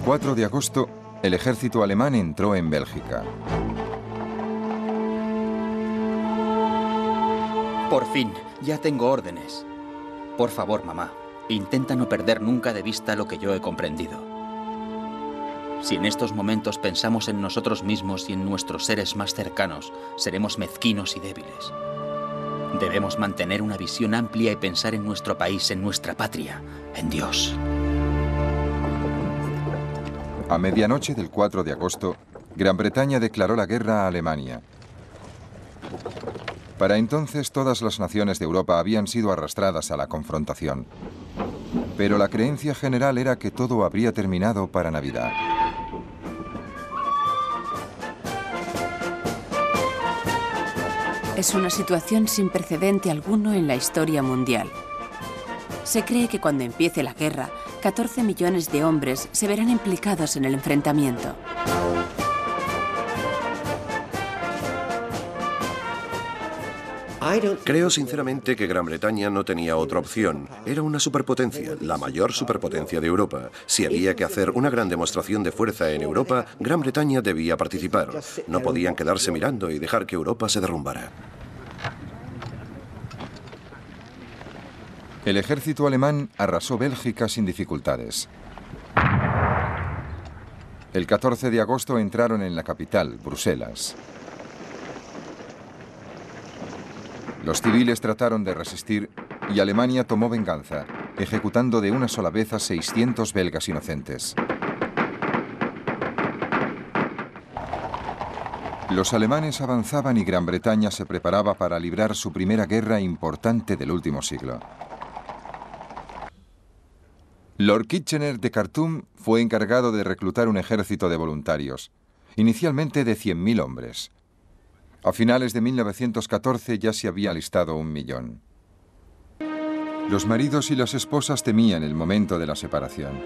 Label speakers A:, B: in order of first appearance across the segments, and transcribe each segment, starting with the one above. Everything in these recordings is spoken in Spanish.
A: 4 de agosto, el ejército alemán entró en Bélgica.
B: Por fin, ya tengo órdenes. Por favor, mamá, intenta no perder nunca de vista lo que yo he comprendido. Si en estos momentos pensamos en nosotros mismos y en nuestros seres más cercanos, seremos mezquinos y débiles. Debemos mantener una visión amplia y pensar en nuestro país, en nuestra patria, en Dios.
A: A medianoche del 4 de agosto, Gran Bretaña declaró la guerra a Alemania. Para entonces, todas las naciones de Europa habían sido arrastradas a la confrontación. Pero la creencia general era que todo habría terminado para Navidad.
C: Es una situación sin precedente alguno en la historia mundial. Se cree que cuando empiece la guerra, 14 millones de hombres se verán implicados en el enfrentamiento.
D: Creo sinceramente que Gran Bretaña no tenía otra opción. Era una superpotencia, la mayor superpotencia de Europa. Si había que hacer una gran demostración de fuerza en Europa, Gran Bretaña debía participar. No podían quedarse mirando y dejar que Europa se derrumbara.
A: El ejército alemán arrasó Bélgica sin dificultades. El 14 de agosto entraron en la capital, Bruselas. Los civiles trataron de resistir y Alemania tomó venganza, ejecutando de una sola vez a 600 belgas inocentes. Los alemanes avanzaban y Gran Bretaña se preparaba para librar su primera guerra importante del último siglo. Lord Kitchener de Khartoum fue encargado de reclutar un ejército de voluntarios, inicialmente de 100.000 hombres. A finales de 1914 ya se había alistado 1 millón. Los maridos y las esposas temían el momento de la separación.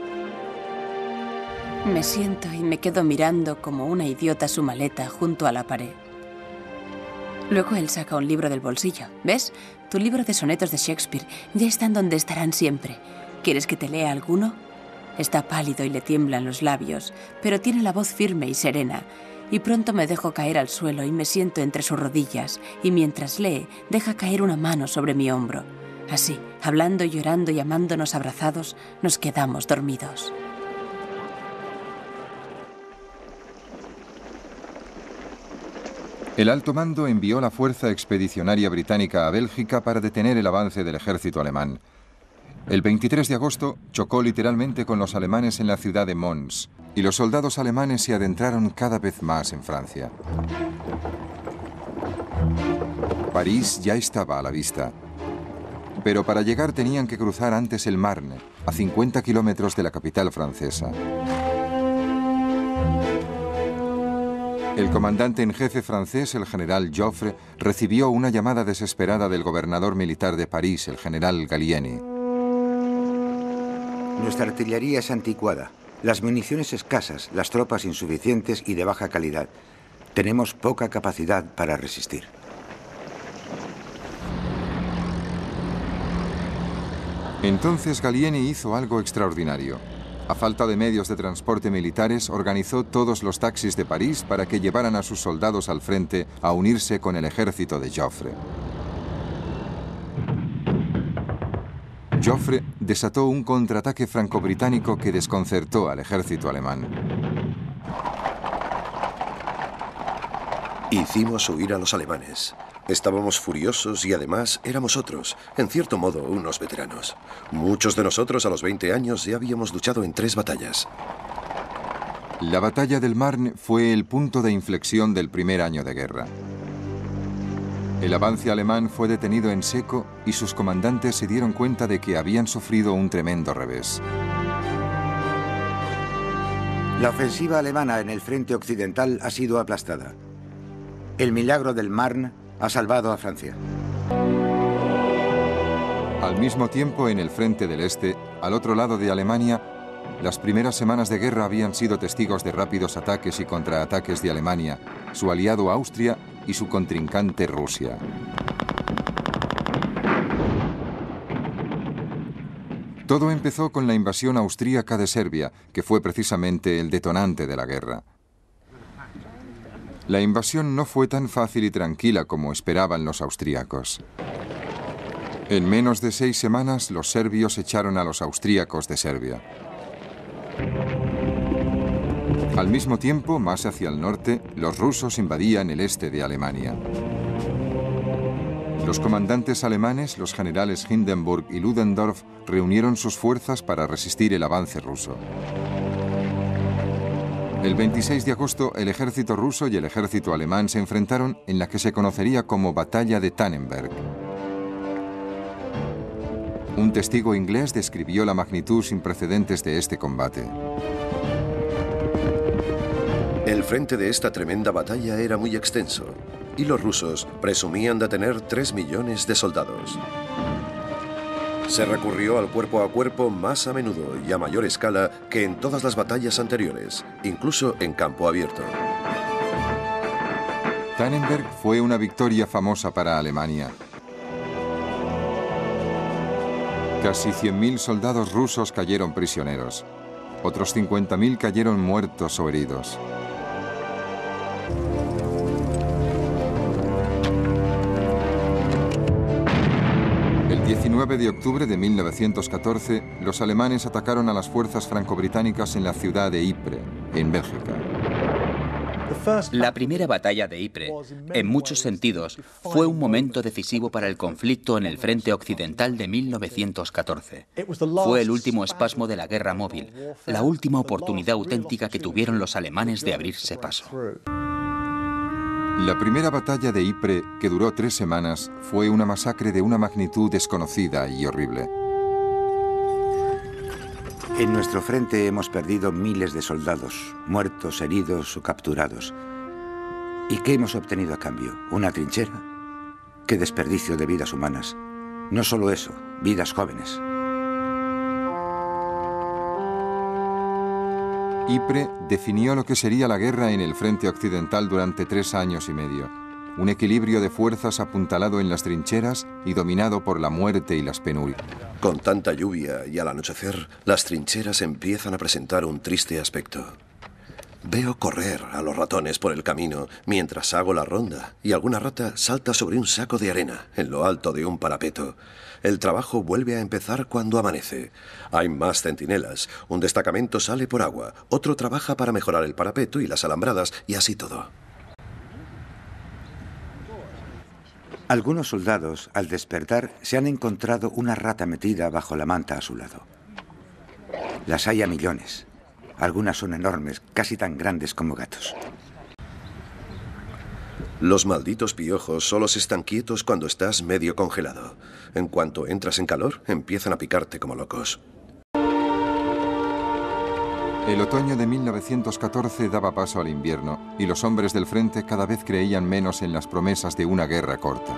C: Me siento y me quedo mirando como una idiota su maleta junto a la pared. Luego él saca un libro del bolsillo. ¿Ves? Tu libro de sonetos de Shakespeare ya están donde estarán siempre. ¿Quieres que te lea alguno? Está pálido y le tiemblan los labios, pero tiene la voz firme y serena. Y pronto me dejo caer al suelo y me siento entre sus rodillas, y mientras lee, deja caer una mano sobre mi hombro. Así, hablando, llorando y amándonos abrazados, nos quedamos dormidos.
A: El alto mando envió la fuerza expedicionaria británica a Bélgica para detener el avance del ejército alemán. El 23 de agosto chocó literalmente con los alemanes en la ciudad de Mons, y los soldados alemanes se adentraron cada vez más en Francia. París ya estaba a la vista, pero para llegar tenían que cruzar antes el Marne, a 50 kilómetros de la capital francesa. El comandante en jefe francés, el general Joffre, recibió una llamada desesperada del gobernador militar de París, el general Gallieni.
E: Nuestra artillería es anticuada, las municiones escasas, las tropas insuficientes y de baja calidad. Tenemos poca capacidad para resistir.
A: Entonces Gallieni hizo algo extraordinario. A falta de medios de transporte militares, organizó todos los taxis de París para que llevaran a sus soldados al frente a unirse con el ejército de Joffre. Joffre desató un contraataque franco-británico que desconcertó al ejército alemán.
D: Hicimos huir a los alemanes. Estábamos furiosos y además éramos otros, en cierto modo, unos veteranos. Muchos de nosotros a los 20 años ya habíamos luchado en 3 batallas.
A: La batalla del Marne fue el punto de inflexión del primer año de guerra. El avance alemán fue detenido en seco y sus comandantes se dieron cuenta de que habían sufrido un tremendo revés.
E: La ofensiva alemana en el frente occidental ha sido aplastada. El milagro del Marne ha salvado a Francia.
A: Al mismo tiempo, en el frente del este, al otro lado de Alemania, las primeras semanas de guerra habían sido testigos de rápidos ataques y contraataques de Alemania, su aliado Austria y su contrincante Rusia. Todo empezó con la invasión austríaca de Serbia, que fue precisamente el detonante de la guerra. La invasión no fue tan fácil y tranquila como esperaban los austríacos. En menos de 6 semanas, los serbios echaron a los austríacos de Serbia. Al mismo tiempo, más hacia el norte, los rusos invadían el este de Alemania. Los comandantes alemanes, los generales Hindenburg y Ludendorff, reunieron sus fuerzas para resistir el avance ruso. El 26 de agosto, el ejército ruso y el ejército alemán se enfrentaron en la que se conocería como Batalla de Tannenberg. Un testigo inglés describió la magnitud sin precedentes de este combate.
D: El frente de esta tremenda batalla era muy extenso, y los rusos presumían de tener 3 millones de soldados. Se recurrió al cuerpo a cuerpo más a menudo y a mayor escala que en todas las batallas anteriores, incluso en campo abierto.
A: Tannenberg fue una victoria famosa para Alemania. Casi 100.000 soldados rusos cayeron prisioneros. Otros 50.000 cayeron muertos o heridos. El 19 de octubre de 1914, los alemanes atacaron a las fuerzas franco-británicas en la ciudad de Ypres, en Bélgica.
B: La primera batalla de Ypres, en muchos sentidos, fue un momento decisivo para el conflicto en el frente occidental de 1914. Fue el último espasmo de la guerra móvil, la última oportunidad auténtica que tuvieron los alemanes de abrirse paso.
A: La primera batalla de Ypres, que duró 3 semanas, fue una masacre de una magnitud desconocida y horrible.
E: En nuestro frente hemos perdido miles de soldados, muertos, heridos o capturados. ¿Y qué hemos obtenido a cambio? ¿Una trinchera? ¡Qué desperdicio de vidas humanas! No solo eso, vidas jóvenes.
A: Ypres definió lo que sería la guerra en el frente occidental durante 3 años y medio. Un equilibrio de fuerzas apuntalado en las trincheras y dominado por la muerte y las penurias.
D: Con tanta lluvia y al anochecer, las trincheras empiezan a presentar un triste aspecto. Veo correr a los ratones por el camino mientras hago la ronda y alguna rata salta sobre un saco de arena en lo alto de un parapeto. El trabajo vuelve a empezar cuando amanece. Hay más centinelas, un destacamento sale por agua, otro trabaja para mejorar el parapeto y las alambradas y así todo.
E: Algunos soldados, al despertar, se han encontrado una rata metida bajo la manta a su lado. Las hay a millones. Algunas son enormes, casi tan grandes como gatos.
D: Los malditos piojos solo se están quietos cuando estás medio congelado. En cuanto entras en calor, empiezan a picarte como locos.
A: El otoño de 1914 daba paso al invierno y los hombres del frente cada vez creían menos en las promesas de una guerra corta.